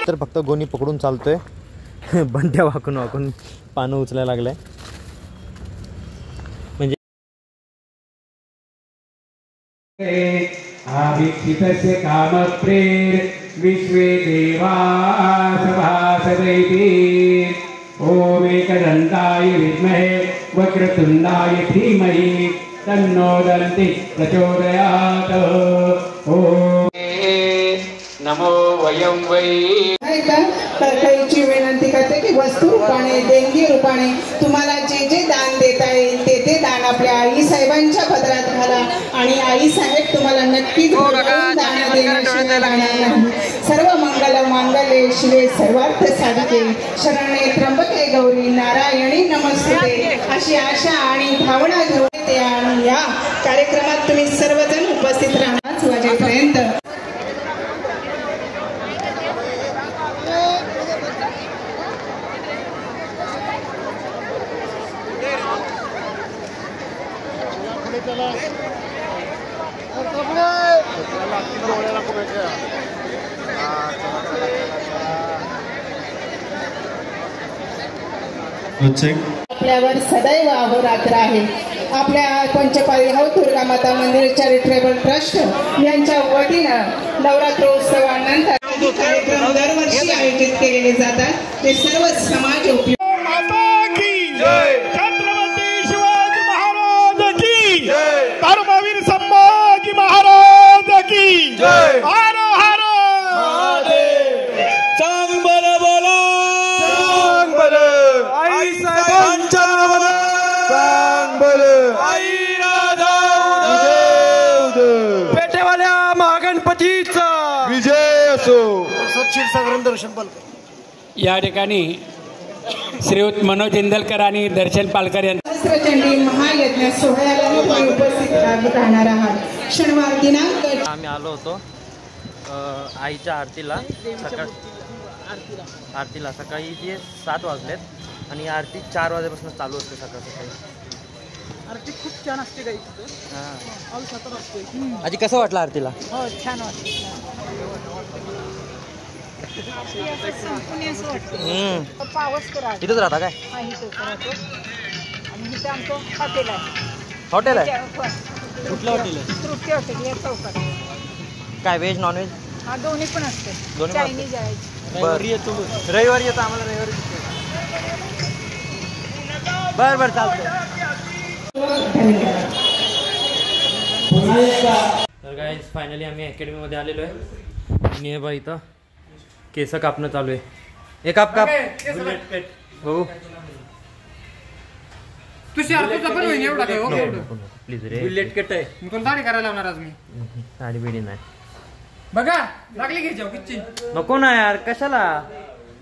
तर फक्त गोणी पकडून चालतोय. बंड्या वाकून वाकून पानं उचलायला लागलाय. म्हणजे आभिक्षितस्य कामप्रेर विश्वे देवाः सभासदैति ओम एकदन्ताय विद्महे वक्रतुण्डाय धीमहि तन्नो दन्ति प्रचोदयात्. ओम नमो वयं वै. कैची विनंती करते की वस्तू रूपाने देणगी रूपाने तुम्हाला जे जे दान देता येईल ते ते दान आपल्या आई साहेबांच्या पदरात घाला आणि आई साहेब तुम्हाला नक्कीच दान देण्याशिवाय राहणार नाही. सर्व मंगल मांगल्ये शिवे सर्वार्थ साधिके शरणे त्र्यंबके गौरी नारायणी नमस्ते अशी आशा आणि भावना घेऊन येते. आणि या कार्यक्रमात तुम्ही सर्वजण उपस्थित राहणार वाजेपर्यंत. आपल्यावर सदैव अहोरात्र आहे. आपल्या पंचपाळी दुर्गा माता मंदिर चॅरिटेबल ट्रस्ट यांच्या वतीनं नवरात्रोत्सवानंतर कार्यक्रम दरवर्षी आयोजित केलेले जातात. ते सर्व समाज उपयोग. छत्रपती शिवाजी महाराज की धर्मवीर संभाजी महाराज की हर हर चांग बल बोला चांग बल आई साहेबांच्या चांग बल आई राधा पेटेवाल्या महागणपतीचा विजय असो. सच्चिर सागरण दर्शन पालकर या ठिकाणी श्रीयुत मनोज इंदलकर आणि दर्शन पालकर यांचा सहस्त्रचंडी महायज्ञ सोहळ्याला तुम्ही उपस्थित राहणार आहात. शनिवार दिनांक आम्ही आलो होतो आईच्या आरतीला सकाळी जे 7 वाजलेत आणि आरती 4 वाजेपासून चालू असते. सकाळी आरती खूप छान असते काही तिथं. आजी कसं वाटलं आरतीला? हो छान वाटतं. इथंच राहता काय? हॉटेल आहे. कुठलं हॉटेल आहे? तृप्ती हॉटेल या चौकात. काय व्हेज नॉन व्हेज? हा दोन्ही पण असते. दोन्ही चायनीज आहे. रविवारी येतो आम्हाला रविवारी. बरं चालतं. तर गाईज फायनली आम्ही अकॅडमीमध्ये आलेलो आहे आणि हे बघा इथं केस कापणं चालू आहे. एक काप भाऊ प्लीज रे. बुलेट कट आहे. दाढी करायला लावणार आज मी. साडी बिडी नाही बघा लागली घ्यायची नको ना यार. कशाला?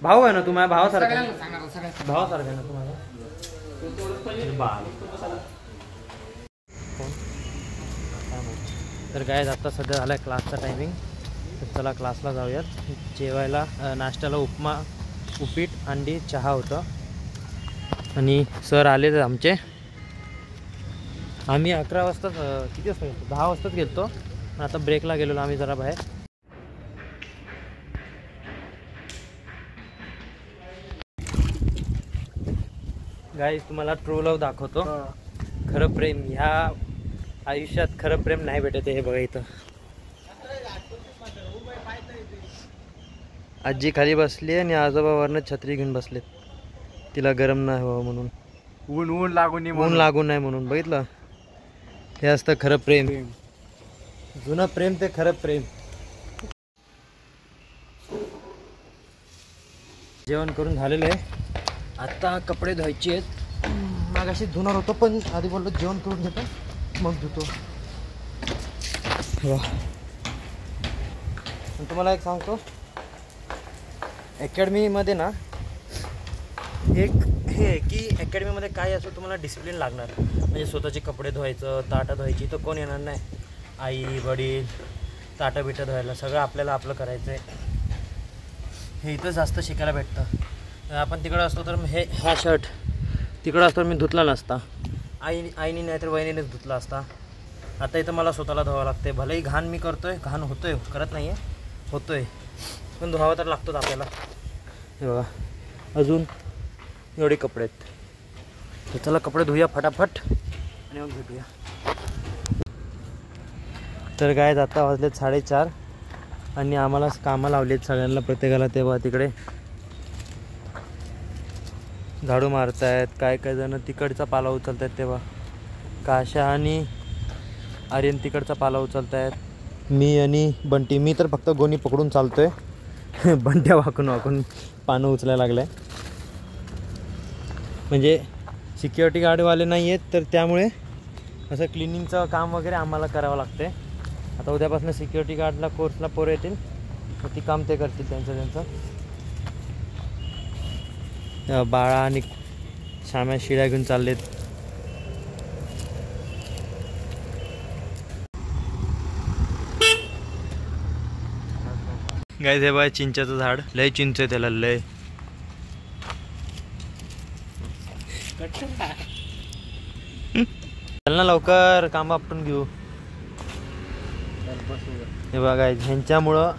भाऊ आहे ना तुम्हाला. भावासारखा आहे ना तुम्हाला. तर काय आता सध्या झाला आहे क्लासचा टायमिंग. तर चला क्लासला जाऊयात. जेवायला नाश्त्याला उपमा उपीट अंडी चहा होतं आणि सर आले तर आमचे. आम्ही 11 वाजता किती वाजता गेलो? 10 वाजताच गेलो. पण आता ब्रेकला गेलेलो आम्ही जरा बाहेर. गाईज तुम्हाला ट्रू लव्ह दाखवतो. खरं प्रेम ह्या आयुष्यात खरं प्रेम नाही भेटत. हे बघा इथं आजी खाली बसली आणि आजोबावरनं छत्री घेऊन बसलेत. तिला गरम नाही व्हावं म्हणून. ऊन लागून नाही म्हणून. बघितलं हे असतं खरं प्रेम. जुनं प्रेम ते खरं प्रेम. जेवण करून झालेलं आहे. आता कपडे धुवायचे आहेत. मागाशी धुणार होतो पण आधी बोललो जेवण करून घेतो मग धुतो. तुम्हाला एक सांगतो अकॅडमीमध्ये ना एक हे आहे की अकॅडमीमध्ये काय असं तुम्हाला डिसिप्लिन लागणार. म्हणजे स्वतःचे कपडे धुवायचं ताटं धुवायची तर कोण येणार नाही. आई वडील ताटं बिटं धुवायला सगळं आपल्याला आपलं करायचं आहे. हे इथं जास्त शिकायला भेटतं. आपण तिकडं असतो तर हा शर्ट तिकडं असतो मी धुतला नसता. आईनी नाही तर वहिनीनेच धुतला असता. आता इथं मला स्वतःला धुवावं लागते. भलेही घाण मी करतोय. घाण होतोय करत नाही आहे होतोय. पण धुवावा तर लागतोच आपल्याला. हे बघा अजून एवढे कपडे आहेत. तर चला कपडे धुया फटाफट आणि मग भेटूया. तर काय आता वाजलेत 4:30 आणि आम्हाला कामं लावलेत सगळ्यांना प्रत्येकाला. तेव्हा तिकडे झाडू मारतायत, काय काय जण तिकडचा पाला उचलत आहेत. तेव्हा काशा आणि आर्यन तिकडचा पाला उचलत आहेत. मी आणि बंटी, मी तर फक्त गोणी पकडून चालतोय. बंट्या वाकून वाकून पानं उचलायला लागलं आहे. म्हणजे सिक्युरिटी गार्डवाले नाही आहेत तर त्यामुळे असं क्लिनिंगचं काम वगैरे आम्हाला करावं लागतं आहे. आता उद्यापासून सिक्युरिटी गार्डला कोर्सला पोरं येतील तर ती काम ते करतील त्यांचं. बाळा आणि शाम्या शिड्या घेऊन चाललेत. गाईज हे बाय चिंचाचं झाड, लय चिंच आहे त्याला लय. चल ना लवकर काम आपटून घेऊ. हे बघा ह्यांच्यामुळं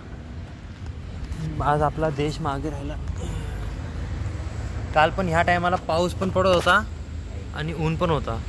आज आपला देश मागे राहिला. काल पण ह्या टायमाला पाऊस पण पडत होता आणि ऊन पण होता.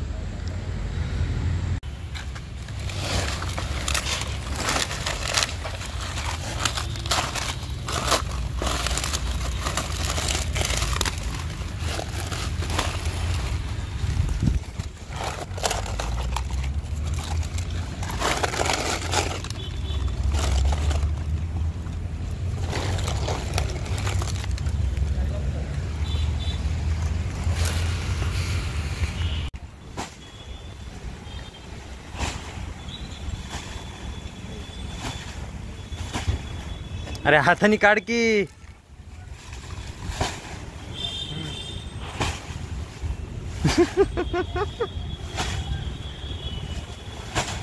अरे हाताने काढ की.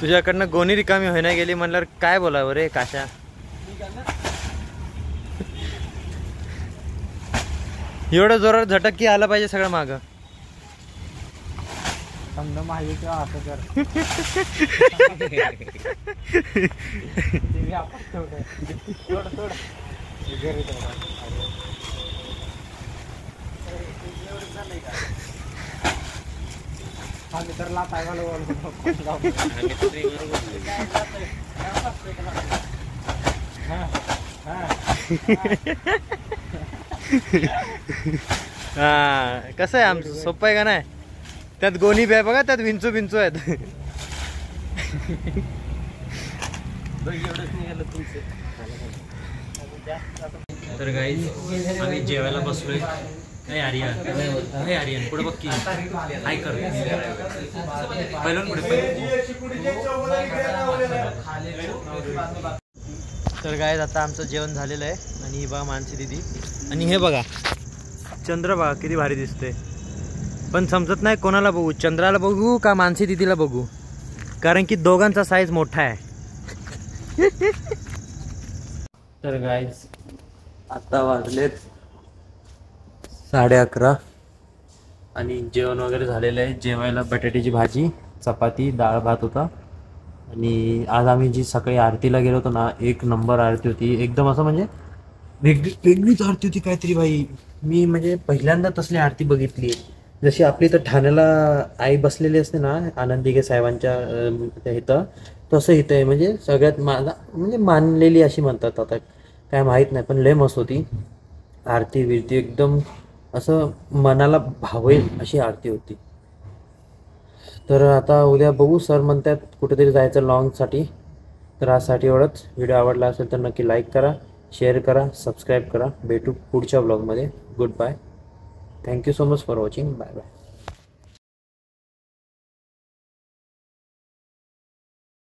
तुझ्याकडनं गोणी रिकामी होईना गेली म्हणल्यावर काय बोलावं रे काशा. एवढं जोरात झटक की आलं पाहिजे सगळं मागं. समजा माझी किंवा असं कर. तर लात आहे हा कसं आहे आमचं सोपं आहे का नाही. त्यात गोणी बी आहे बघा, त्यात विंचू बिंचू आहेत. तर गाईज आम्ही जेवायला बसलोय. नाही आर्यन पुढे बघ की काय कर पहिलं पुढे. तर गाईज आता आमचं जेवण झालेलं आहे आणि ही बघा मानसी दिदी आणि हे बघा चंद्र बघा किती भारी दिसते. पण समजत नाही कोणाला बघू, चंद्राला बघू का मानसी दिदीला बघू, कारण की दोघांचा साईज मोठा आहे. तर गाईज आता वाजलेत 11:30 आणि जेवण वगैरे झालेलं आहे. जेवायला बटाट्याची भाजी, चपाती, डाळ भात होता. आणि आज आम्ही जी सकाळी आरतीला गेलो होतो ना, 1 नंबर आरती होती. एकदम असं म्हणजे वेगळीच आरती होती काहीतरी बाई. मी म्हणजे पहिल्यांदा तसली आरती बघितली. जशी आपली तर ठाण्याला आई बसलेली असते ना आनंदिगे साहेबांच्या इथं, तसं इथं आहे. म्हणजे सगळ्यात माझा म्हणजे मानलेली अशी म्हणतात, आता काय माहीत नाही, पण लय मस्त होती आरती बिरती. एकदम असं मनाला भावेल अशी आरती होती. तर आता उद्या बघू, सर म्हणतात कुठेतरी जायचं लॉंगसाठी. तर आजसाठी एवढंच. व्हिडिओ आवडला असेल तर नक्की लाईक करा, शेअर करा, सबस्क्राईब करा. भेटू पुढच्या ब्लॉगमध्ये. Good bye. Thank you so much for watching. Bye bye.